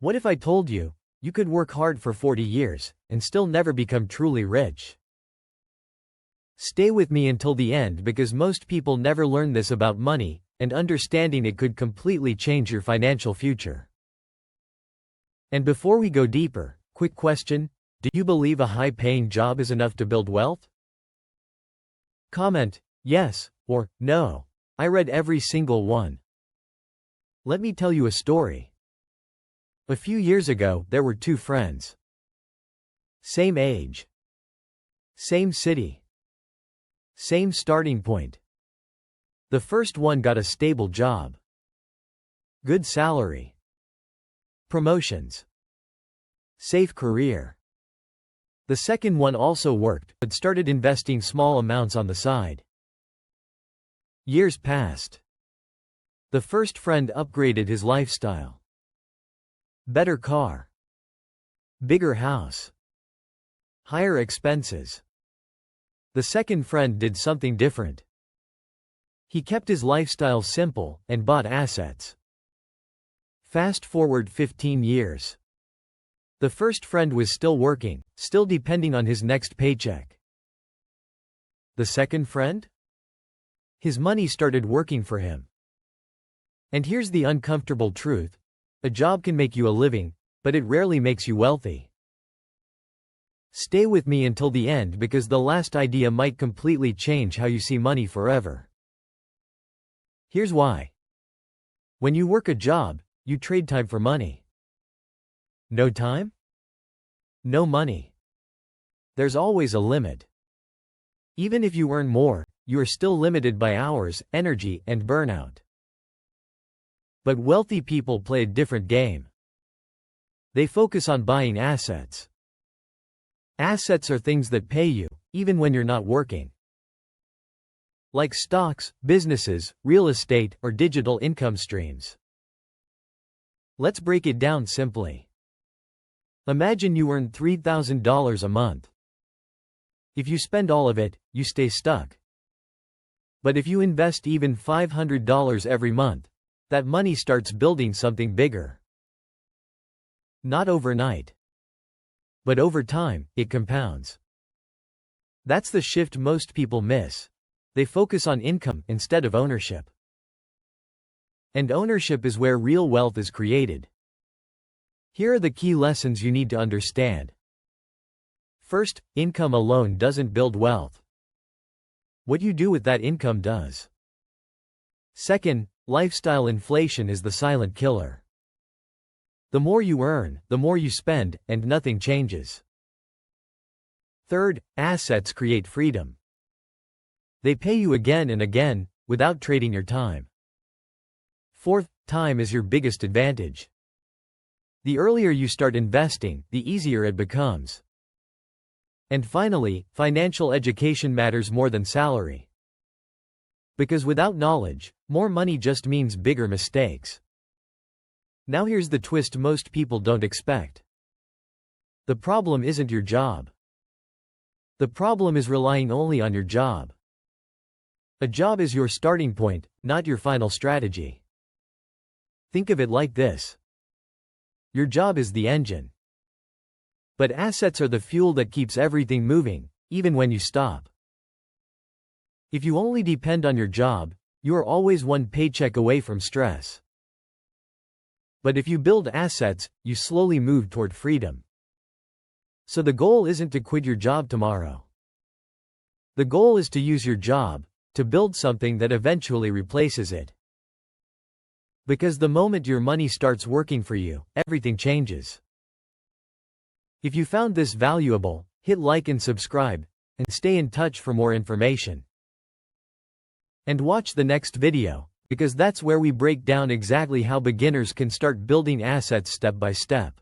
What if I told you, you could work hard for 40 years, and still never become truly rich? Stay with me until the end because most people never learn this about money, and understanding it could completely change your financial future. And before we go deeper, quick question, do you believe a high-paying job is enough to build wealth? Comment, yes, or no. I read every single one. Let me tell you a story. A few years ago, there were two friends. Same age. Same city. Same starting point. The first one got a stable job. Good salary. Promotions. Safe career. The second one also worked, but started investing small amounts on the side. Years passed. The first friend upgraded his lifestyle. Better car. Bigger house. Higher expenses. The second friend did something different. He kept his lifestyle simple, and bought assets. Fast forward 15 years. The first friend was still working, still depending on his next paycheck. The second friend? His money started working for him. And here's the uncomfortable truth. A job can make you a living, but it rarely makes you wealthy. Stay with me until the end because the last idea might completely change how you see money forever. Here's why. When you work a job, you trade time for money. No time? No money. There's always a limit. Even if you earn more, you are still limited by hours, energy, and burnout. But wealthy people play a different game. They focus on buying assets. Assets are things that pay you, even when you're not working. Like stocks, businesses, real estate, or digital income streams. Let's break it down simply. Imagine you earn $3,000 a month. If you spend all of it, you stay stuck. But if you invest even $500 every month, that money starts building something bigger. Not overnight. But over time, it compounds. That's the shift most people miss. They focus on income instead of ownership. And ownership is where real wealth is created. Here are the key lessons you need to understand. First, income alone doesn't build wealth. What you do with that income does. Second, lifestyle inflation is the silent killer. The more you earn, the more you spend, and nothing changes. Third, assets create freedom. They pay you again and again, without trading your time. Fourth, time is your biggest advantage. The earlier you start investing, the easier it becomes. And finally, financial education matters more than salary. Because without knowledge, more money just means bigger mistakes. Now here's the twist most people don't expect. The problem isn't your job. The problem is relying only on your job. A job is your starting point, not your final strategy. Think of it like this. Your job is the engine. But assets are the fuel that keeps everything moving, even when you stop. If you only depend on your job, you are always one paycheck away from stress. But if you build assets, you slowly move toward freedom. So the goal isn't to quit your job tomorrow. The goal is to use your job, to build something that eventually replaces it. Because the moment your money starts working for you, everything changes. If you found this valuable, hit like and subscribe, and stay in touch for more information. And watch the next video, because that's where we break down exactly how beginners can start building assets step by step.